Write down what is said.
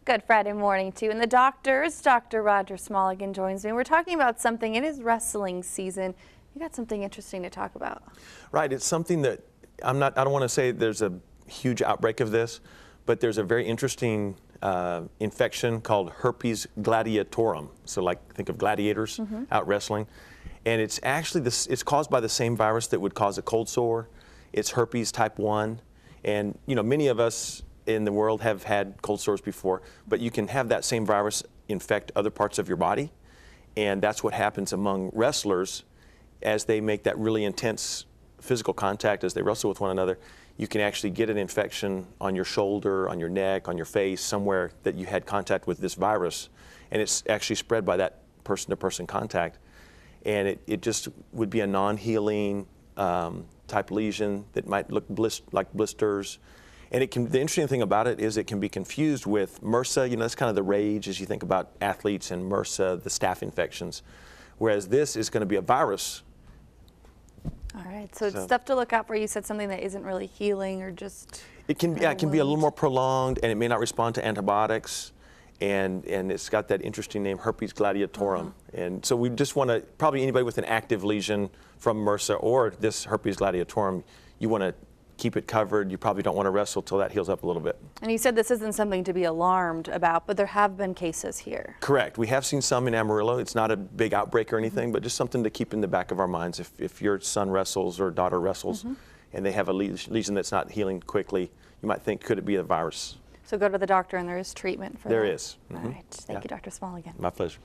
Good Friday morning to you. And the doctors, Dr. Roger Smalligan joins me. We're talking about something. It is wrestling season. You got something interesting to talk about. Right. It's something that I don't want to say there's a huge outbreak of this, but there's a very interesting infection called herpes gladiatorum. So like think of gladiators out wrestling. And it's actually it's caused by the same virus that would cause a cold sore. It's herpes type 1. And you know, many of us in the world have had cold sores before, but you can have that same virus infect other parts of your body. And that's what happens among wrestlers as they make that really intense physical contact, as they wrestle with one another. You can actually get an infection on your shoulder, on your neck, on your face, somewhere that you had contact with this virus. And it's actually spread by that person-to-person contact. And it just would be a non-healing type lesion that might look like blisters. And the interesting thing about it is it can be confused with MRSA. You know, that's kind of the rage as you think about athletes and MRSA, the staph infections. Whereas this is going to be a virus. All right, so it's stuff to look out for. You said something that isn't really healing or just... It can be a little more prolonged, and it may not respond to antibiotics. And it's got that interesting name, herpes gladiatorum. And so we just want to, probably anybody with an active lesion from MRSA or this herpes gladiatorum, you want to keep it covered. You probably don't want to wrestle till that heals up a little bit. And you said this isn't something to be alarmed about, but there have been cases here. Correct. We have seen some in Amarillo. It's not a big outbreak or anything, but just something to keep in the back of our minds. If your son wrestles or daughter wrestles and they have a lesion that's not healing quickly, you might think, could it be a virus? So go to the doctor and there is treatment for that? There is. All right. Thank you, Dr. Smalligan. My pleasure.